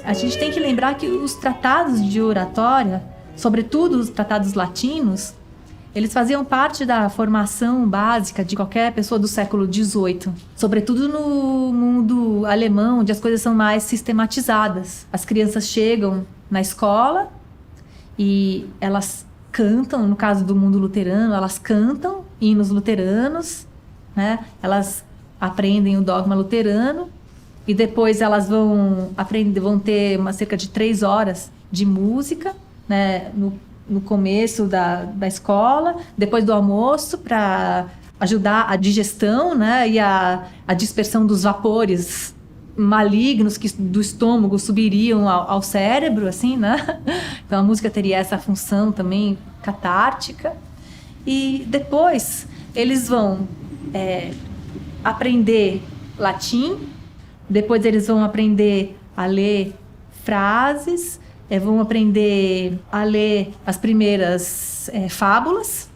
A gente tem que lembrar que os tratados de oratória, sobretudo os tratados latinos, eles faziam parte da formação básica de qualquer pessoa do século XVIII. Sobretudo no mundo alemão, onde as coisas são mais sistematizadas. As crianças chegam na escola e elas cantam, no caso do mundo luterano, elas cantam hinos luteranos, né? Elas aprendem o dogma luterano e depois elas vão ter cerca de 3 horas de música, né? No começo da escola, depois do almoço, para ajudar a digestão, né? E a dispersão dos vapores malignos que do estômago subiriam ao cérebro, assim, né? Então a música teria essa função também catártica. E depois eles vão aprender latim, depois eles vão aprender a ler frases, vão aprender a ler as primeiras fábulas,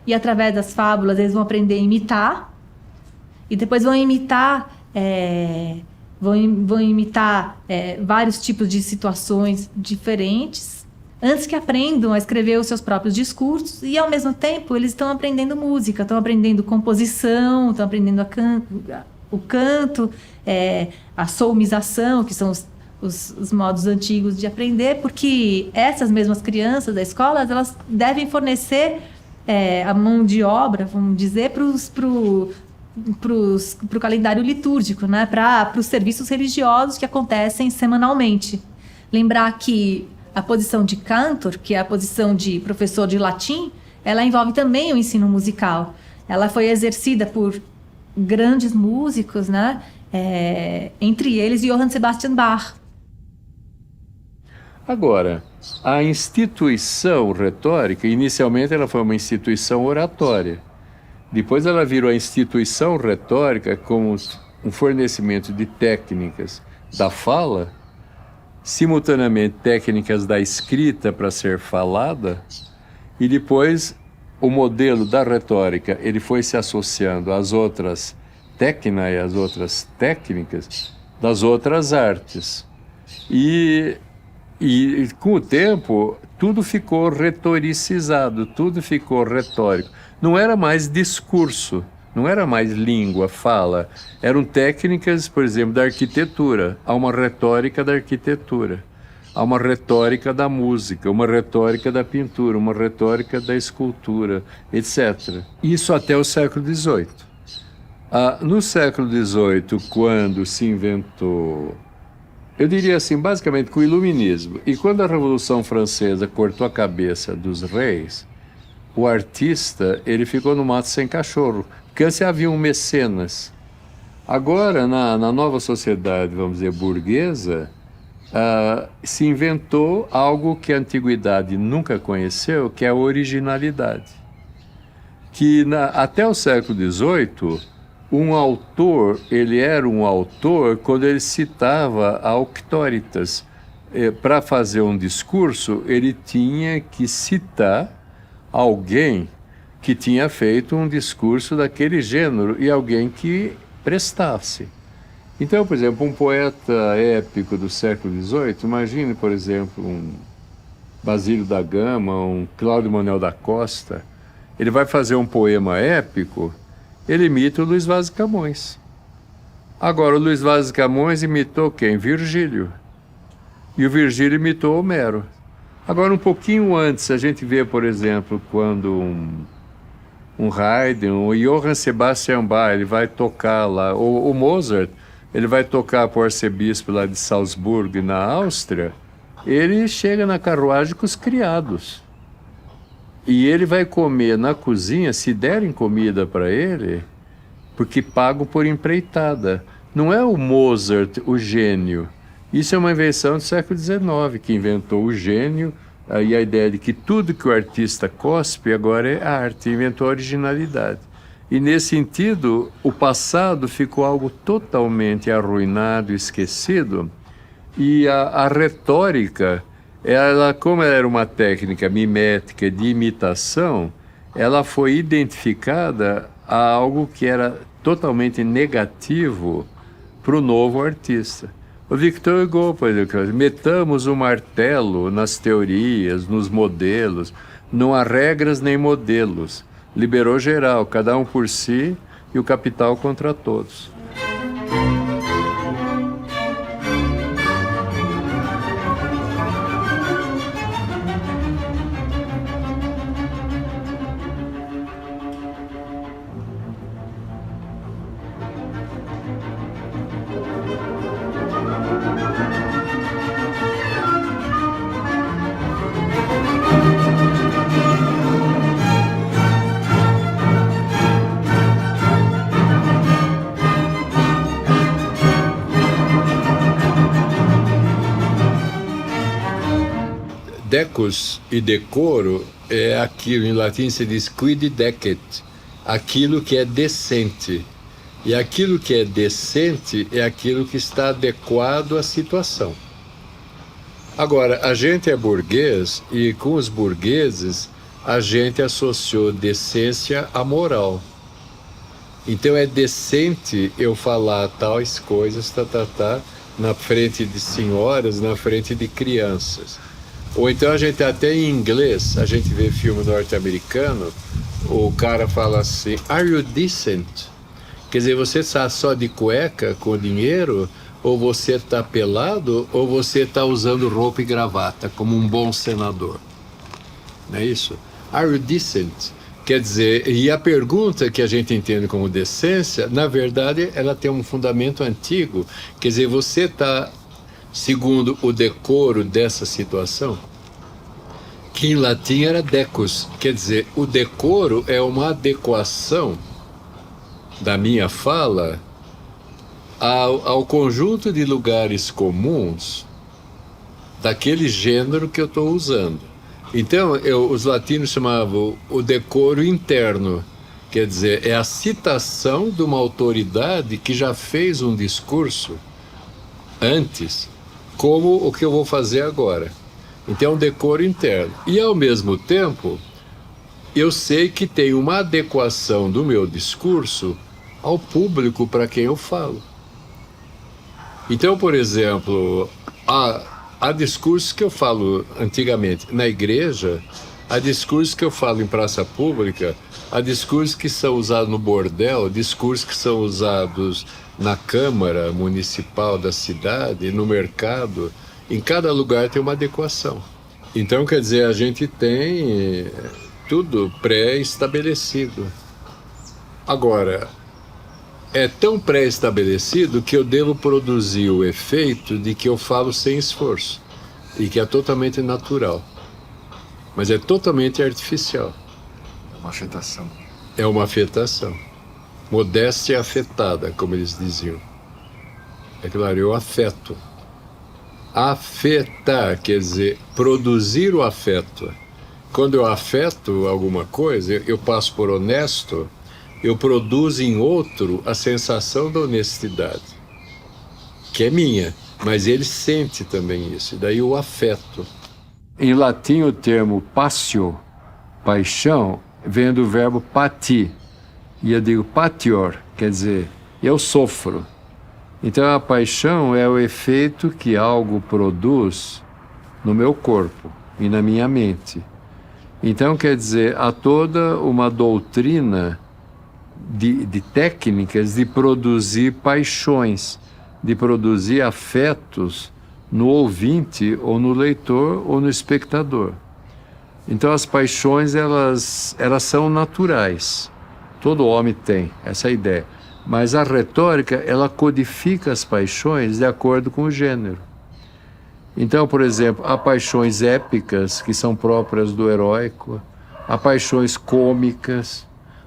e através das fábulas eles vão aprender a imitar, e depois vão imitar vários tipos de situações diferentes, antes que aprendam a escrever os seus próprios discursos, e ao mesmo tempo eles estão aprendendo música, estão aprendendo composição, estão aprendendo o canto, a solmização, que são os modos antigos de aprender, porque essas mesmas crianças da escola, elas devem fornecer a mão de obra, vamos dizer, para o calendário litúrgico, né? Para os serviços religiosos que acontecem semanalmente. Lembrar que a posição de cantor, que é a posição de professor de latim, ela envolve também o ensino musical. Ela foi exercida por grandes músicos, né? Entre eles Johann Sebastian Bach. Agora, a instituição retórica, inicialmente ela foi uma instituição oratória. Depois ela virou a instituição retórica como um fornecimento de técnicas da fala, simultaneamente técnicas da escrita para ser falada, e depois o modelo da retórica ele foi se associando às outras técnicas e às outras técnicas das outras artes. E com o tempo, tudo ficou retoricizado, tudo ficou retórico. Não era mais discurso, não era mais língua, fala. Eram técnicas, por exemplo, da arquitetura. Há uma retórica da arquitetura. Há uma retórica da música, uma retórica da pintura, uma retórica da escultura, etc. Isso até o século XVIII. No século XVIII, quando se inventou, eu diria assim, basicamente com o iluminismo, e quando a Revolução Francesa cortou a cabeça dos reis, o artista ele ficou no mato sem cachorro, porque antes havia um mecenas. Agora, na nova sociedade, vamos dizer, burguesa, se inventou algo que a antiguidade nunca conheceu, que é a originalidade. Que até o século XVIII, um autor, ele era um autor quando ele citava a Auctoritas. Para fazer um discurso, ele tinha que citar alguém que tinha feito um discurso daquele gênero e alguém que prestasse. Então, por exemplo, um poeta épico do século XVIII, imagine, por exemplo, um Basílio da Gama, um Cláudio Manuel da Costa, ele vai fazer um poema épico, ele imita o Luís Vaz de Camões. Agora, o Luís Vaz de Camões imitou quem? Virgílio. E o Virgílio imitou Homero. Agora, um pouquinho antes, a gente vê, por exemplo, quando um Haydn, o Johann Sebastian Bach, ele vai tocar lá, o Mozart, ele vai tocar para o arcebispo lá de Salzburgo, na Áustria, ele chega na carruagem com os criados. E ele vai comer na cozinha, se derem comida para ele, porque pago por empreitada. Não é o Mozart, o gênio. Isso é uma invenção do século XIX, que inventou o gênio, aí a ideia de que tudo que o artista cospe agora é arte, inventou a originalidade. E nesse sentido, o passado ficou algo totalmente arruinado, esquecido, e a retórica, ela, como ela era uma técnica mimética de imitação, ela foi identificada a algo que era totalmente negativo para o novo artista. O Victor Hugo, por exemplo, metamos o martelo nas teorias, nos modelos, não há regras nem modelos. Liberou geral, cada um por si e o capital contra todos. Decus e decoro é aquilo, em latim se diz quid decet, aquilo que é decente. E aquilo que é decente é aquilo que está adequado à situação. Agora, a gente é burguês e com os burgueses a gente associou decência à moral. Então é decente eu falar tais coisas, na frente de senhoras, na frente de crianças. Ou então a gente até em inglês, a gente vê filme norte-americano, o cara fala assim, are you decent? Quer dizer, você está só de cueca com dinheiro, ou você está pelado, ou você está usando roupa e gravata, como um bom senador. Não é isso? Are you decent? Quer dizer, e a pergunta que a gente entende como decência, na verdade, ela tem um fundamento antigo. Quer dizer, você está segundo o decoro dessa situação, que em latim era decus, quer dizer, o decoro é uma adequação da minha fala ao conjunto de lugares comuns daquele gênero que eu estou usando. Então, os latinos chamavam o decoro interno, quer dizer, é a citação de uma autoridade que já fez um discurso antes, como o que eu vou fazer agora. Então, é um decoro interno. E, ao mesmo tempo, eu sei que tem uma adequação do meu discurso ao público para quem eu falo. Então, por exemplo, há discursos que eu falo antigamente na igreja, há discursos que eu falo em praça pública, há discursos que são usados no bordel, discursos que são usados na Câmara Municipal da cidade, no mercado. Em cada lugar tem uma adequação. Então, quer dizer, a gente tem tudo pré-estabelecido. Agora, é tão pré-estabelecido que eu devo produzir o efeito de que eu falo sem esforço e que é totalmente natural. Mas é totalmente artificial. É uma afetação. É uma afetação. Modéstia afetada, como eles diziam. É claro, eu afeto. Afetar, quer dizer, produzir o afeto. Quando eu afeto alguma coisa, eu passo por honesto, eu produzo em outro a sensação da honestidade, que é minha, mas ele sente também isso, e daí o afeto. Em latim, o termo passio, paixão, vem do verbo pati, e eu digo patior, quer dizer, eu sofro. Então a paixão é o efeito que algo produz no meu corpo e na minha mente. Então, quer dizer, há toda uma doutrina de técnicas de produzir paixões, de produzir afetos no ouvinte, ou no leitor, ou no espectador. Então, as paixões, elas são naturais. Todo homem tem essa ideia. Mas a retórica, ela codifica as paixões de acordo com o gênero. Então, por exemplo, há paixões épicas, que são próprias do heróico, há paixões cômicas,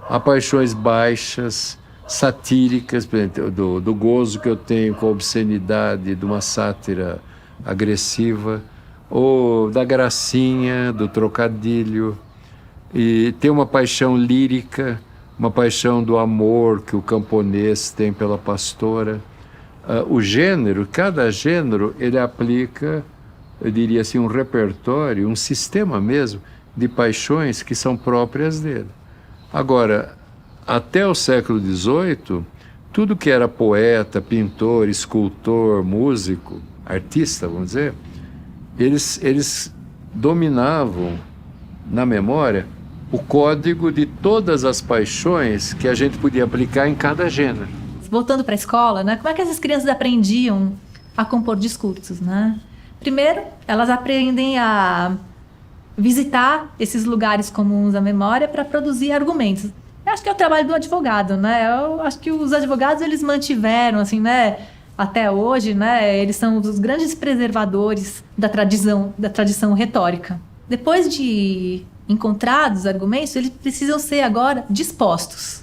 há paixões baixas, satíricas, por exemplo, do gozo que eu tenho com a obscenidade de uma sátira agressiva, ou da gracinha, do trocadilho. E tem uma paixão lírica, uma paixão do amor que o camponês tem pela pastora. O gênero, cada gênero, ele aplica, eu diria assim, um repertório, um sistema mesmo de paixões que são próprias dele. Agora, até o século XVIII, tudo que era poeta, pintor, escultor, músico, artista, vamos dizer, eles dominavam na memória o código de todas as paixões que a gente podia aplicar em cada gênero. Voltando para a escola, né? Como é que essas crianças aprendiam a compor discursos, né? Primeiro, elas aprendem a visitar esses lugares comuns à memória para produzir argumentos. Eu acho que é o trabalho do advogado, né? Eu acho que os advogados, eles mantiveram, assim, né? Até hoje, né? Eles são os grandes preservadores da tradição retórica. Depois de encontrados argumentos, eles precisam ser agora dispostos,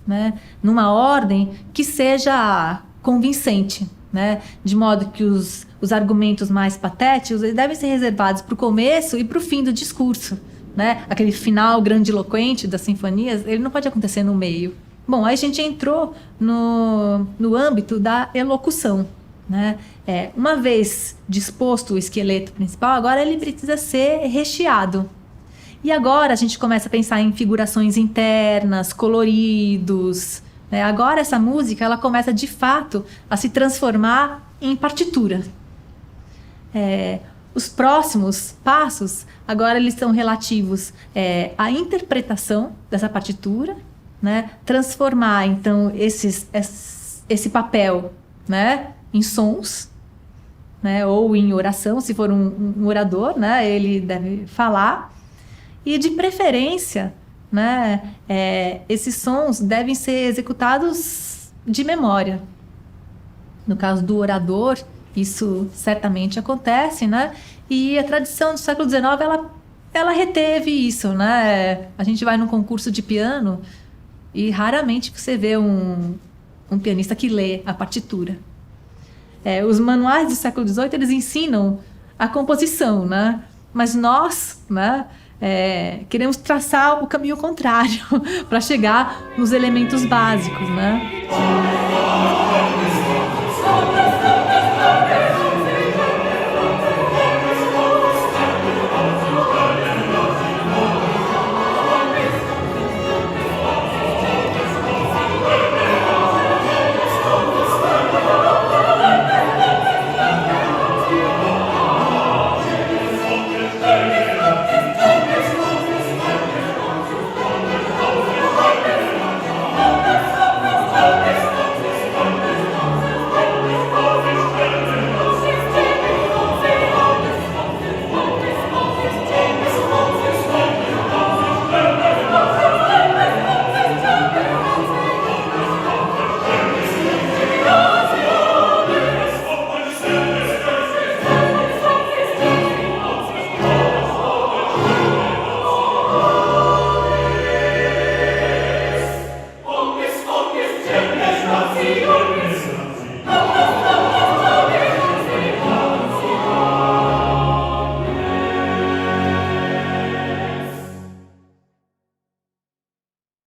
né, numa ordem que seja convincente, né, de modo que os argumentos mais patéticos eles devem ser reservados para o começo e para o fim do discurso, né? Aquele final grandiloquente das sinfonias, ele não pode acontecer no meio. Bom, aí a gente entrou no âmbito da elocução, né? Uma vez disposto o esqueleto principal, agora ele precisa ser recheado. E agora a gente começa a pensar em figurações internas, coloridos, né? Agora essa música ela começa de fato a se transformar em partitura. Os próximos passos agora eles são relativos à interpretação dessa partitura, né? Transformar então esse papel, né, em sons, né, ou em oração, se for um orador, né, ele deve falar. E, de preferência, né, esses sons devem ser executados de memória. No caso do orador, isso certamente acontece, né? E a tradição do século XIX, ela reteve isso, né? A gente vai num concurso de piano e raramente você vê um pianista que lê a partitura. Os manuais do século XVIII, eles ensinam a composição, né? Mas nós, né, queremos traçar o caminho contrário para chegar nos elementos básicos, né?